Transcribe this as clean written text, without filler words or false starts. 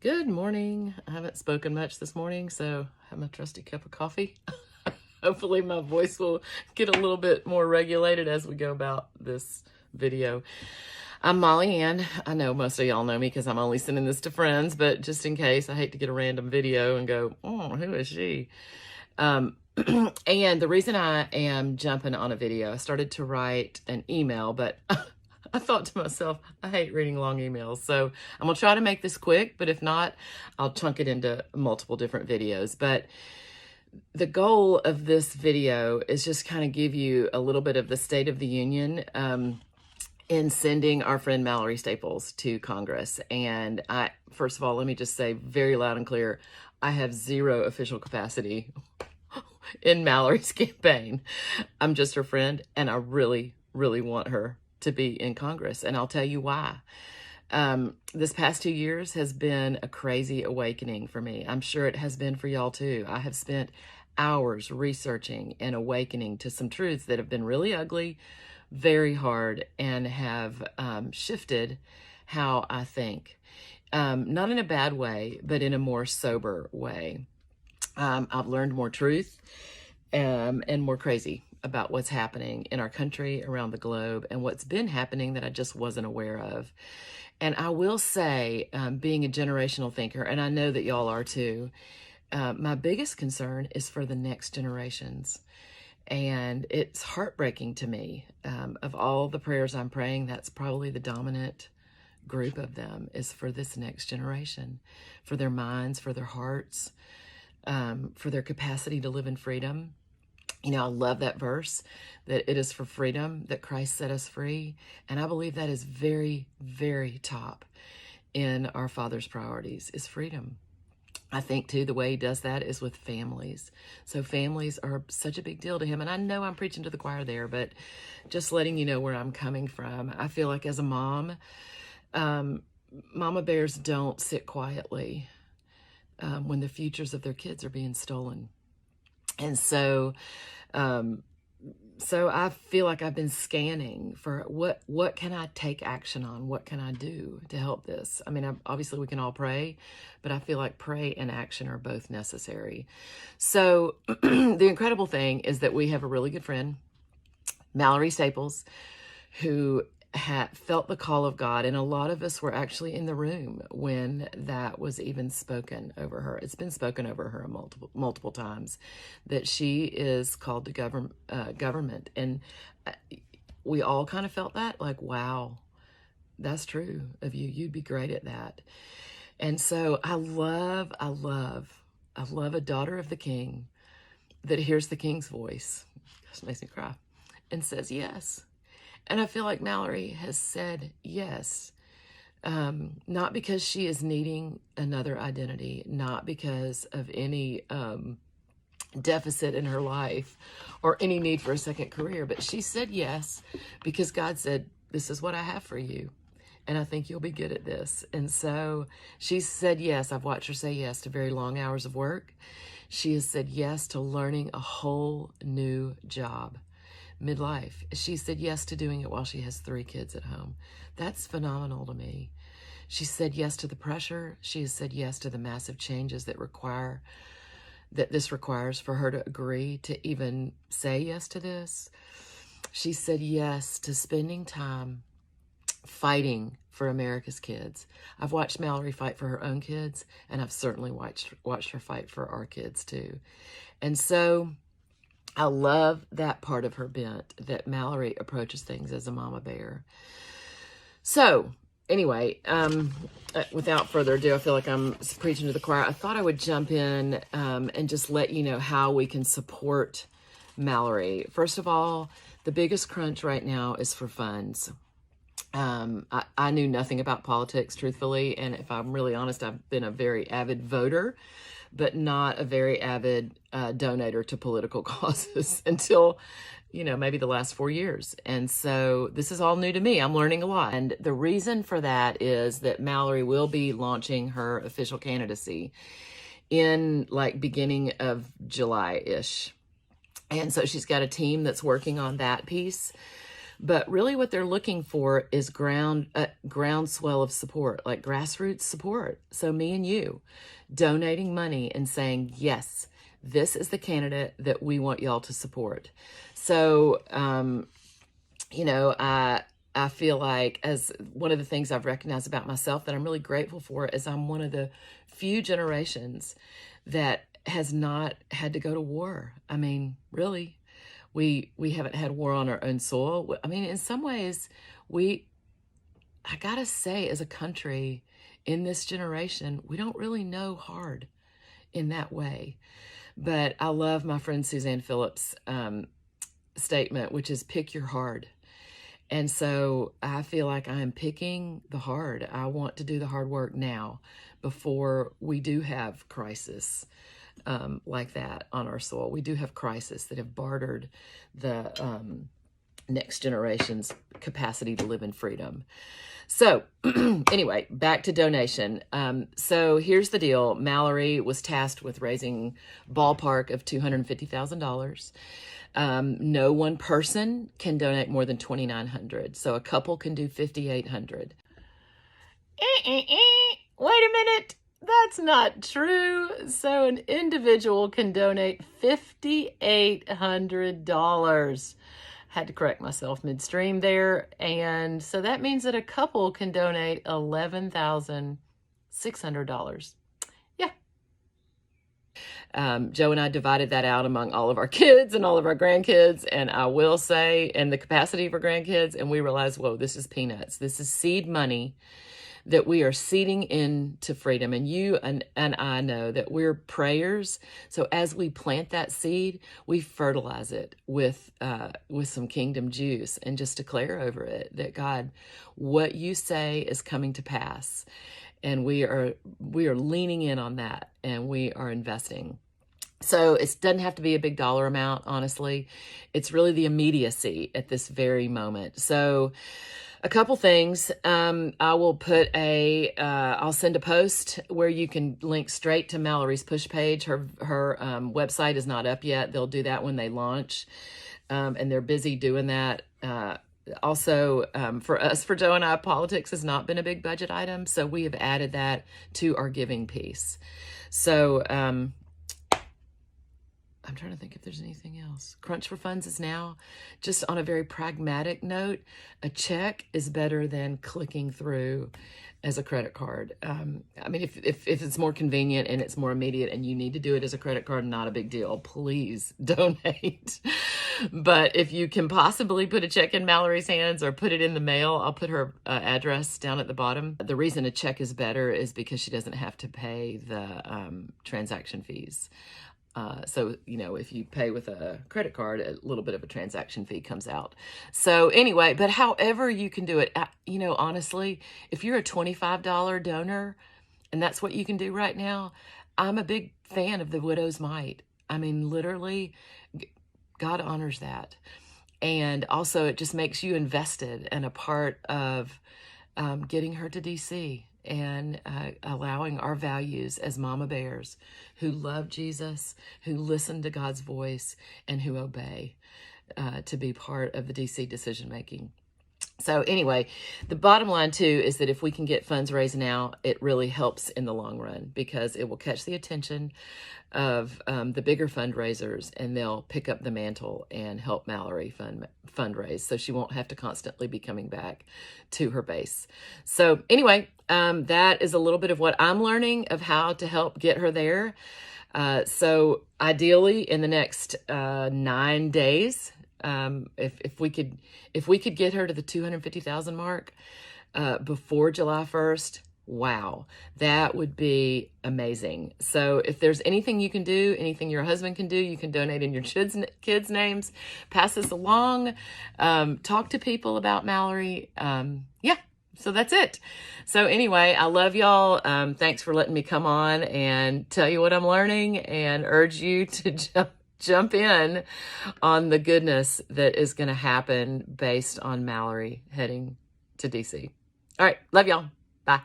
Good morning. I haven't spoken much this morning, so I have my trusty cup of coffee. Hopefully my voice will get a little bit more regulated as we go about this video. I'm Molly Ann. I know most of y'all know me because I'm only sending this to friends, but just in case, I hate to get a random video and go, oh, who is she? And the reason I am jumping on a video, I started to write an email, but I thought to myself, I hate reading long emails. So I'm going to try to make this quick, but if not, I'll chunk it into multiple different videos. But the goal of this video is just kind of give you a little bit of the State of the Union in sending our friend Mallory Staples to Congress. And first of all, let me just say very loud and clear, I have zero official capacity in Mallory's campaign. I'm just her friend, and I really, really want her to be in Congress, and I'll tell you why. This past 2 years has been a crazy awakening for me. I'm sure it has been for y'all too. I have spent hours researching and awakening to some truths that have been really ugly, very hard, and have shifted how I think. Not in a bad way, but in a more sober way. I've learned more truth and more crazy about what's happening in our country, around the globe, and what's been happening that I just wasn't aware of. And I will say, being a generational thinker, and I know that y'all are too, my biggest concern is for the next generations. And it's heartbreaking to me. Of all the prayers I'm praying, that's probably the dominant group of them, is for this next generation, for their minds, for their hearts, for their capacity to live in freedom. You know, I love that verse, that it is for freedom that Christ set us free. And I believe that is very, very top in our Father's priorities, is freedom. I think, too, the way he does that is with families. So families are such a big deal to him. And I know I'm preaching to the choir there, but just letting you know where I'm coming from. I feel like as a mom, mama bears don't sit quietly when the futures of their kids are being stolen. And so I feel like I've been scanning for what can I take action on? What can I do to help this? I mean, obviously we can all pray, but I feel like pray and action are both necessary. So the incredible thing is that we have a really good friend, Mallory Staples, who had felt the call of God, and a lot of us were actually in the room when that was even spoken over her. It's been spoken over her multiple times, that she is called to government, and we all kind of felt that, like, wow, that's true of you. You'd be great at that. And so I love a daughter of the King that hears the King's voice. Gosh, it makes me cry, and says yes. And I feel like Mallory has said yes, not because she is needing another identity, not because of any deficit in her life or any need for a second career, but she said yes because God said, this is what I have for you, and I think you'll be good at this. And so she said yes. I've watched her say yes to very long hours of work. She has said yes to learning a whole new job. Midlife. She said yes to doing it while she has 3 kids at home. That's phenomenal to me. She said yes to the pressure. She has said yes to the massive changes that this requires for her to agree to even say yes to this. She said yes to spending time fighting for America's kids. I've watched Mallory fight for her own kids, and I've certainly watched her fight for our kids too. And so I love that part of her bent, that Mallory approaches things as a mama bear. So anyway, without further ado, I feel like I'm preaching to the choir. I thought I would jump in and just let you know how we can support Mallory. First of all, the biggest crunch right now is for funds. I knew nothing about politics, truthfully, and if I'm really honest, I've been a very avid voter, but not a very avid donator to political causes until, maybe the last 4 years. And so this is all new to me. I'm learning a lot. And the reason for that is that Mallory will be launching her official candidacy in beginning of July-ish. And so she's got a team that's working on that piece. But really what they're looking for is groundswell of support, like grassroots support. So me and you donating money and saying, yes, this is the candidate that we want y'all to support. So, I feel like, as one of the things I've recognized about myself that I'm really grateful for, is I'm one of the few generations that has not had to go to war. I mean, really, we haven't had war on our own soil. I mean, in some ways, I gotta say, as a country in this generation, we don't really know hard in that way. But I love my friend Suzanne Phillips' statement, which is pick your hard. And so I feel like I am picking the hard. I want to do the hard work now before we do have crisis like that on our soil. We do have crisis that have bartered the next generation's capacity to live in freedom. So anyway, back to donation. So here's the deal. Mallory was tasked with raising ballpark of $250,000. No one person can donate more than $2,900. So a couple can do $5,800. Wait a minute. That's not true. So an individual can donate $5,800. Had to correct myself midstream there. And so that means that a couple can donate $11,600. Yeah. Joe and I divided that out among all of our kids and all of our grandkids. And I will say, and the capacity for grandkids, and we realized, whoa, this is peanuts. This is seed money that we are seeding into freedom. And you and I know that we're prayers. So as we plant that seed, we fertilize it with some kingdom juice and just declare over it that, God, what you say is coming to pass. And we are leaning in on that, and we are investing. So it doesn't have to be a big dollar amount, honestly. It's really the immediacy at this very moment. So a couple things. I will I'll send a post where you can link straight to Mallory's push page. Her website is not up yet. They'll do that when they launch. And they're busy doing that. Also, for Joe and I, politics has not been a big budget item. So we have added that to our giving piece. So, I'm trying to think if there's anything else. Crunch for Funds is now, just on a very pragmatic note, a check is better than clicking through as a credit card. I mean, if it's more convenient and it's more immediate and you need to do it as a credit card, not a big deal. Please donate. But if you can possibly put a check in Mallory's hands or put it in the mail, I'll put her address down at the bottom. The reason a check is better is because she doesn't have to pay the transaction fees. So, if you pay with a credit card, a little bit of a transaction fee comes out. So anyway, but however you can do it, honestly, if you're a $25 donor and that's what you can do right now, I'm a big fan of the widow's mite. I mean, literally, God honors that. And also it just makes you invested and a part of getting her to DC. And allowing our values as mama bears who love Jesus, who listen to God's voice, and who obey to be part of the DC decision making. So anyway, the bottom line too is that if we can get funds raised now, it really helps in the long run because it will catch the attention of the bigger fundraisers, and they'll pick up the mantle and help Mallory fundraise, so she won't have to constantly be coming back to her base. So anyway, that is a little bit of what I'm learning of how to help get her there. So ideally, in the next 9 days, if we could get her to the 250,000 mark before July 1st. Wow, that would be amazing. So if there's anything you can do, anything your husband can do, you can donate in your kids' names, pass this along, talk to people about Mallory. Yeah, so that's it. So anyway, I love y'all. Thanks for letting me come on and tell you what I'm learning and urge you to jump in on the goodness that is going to happen based on Mallory heading to DC. All right, love y'all. Bye.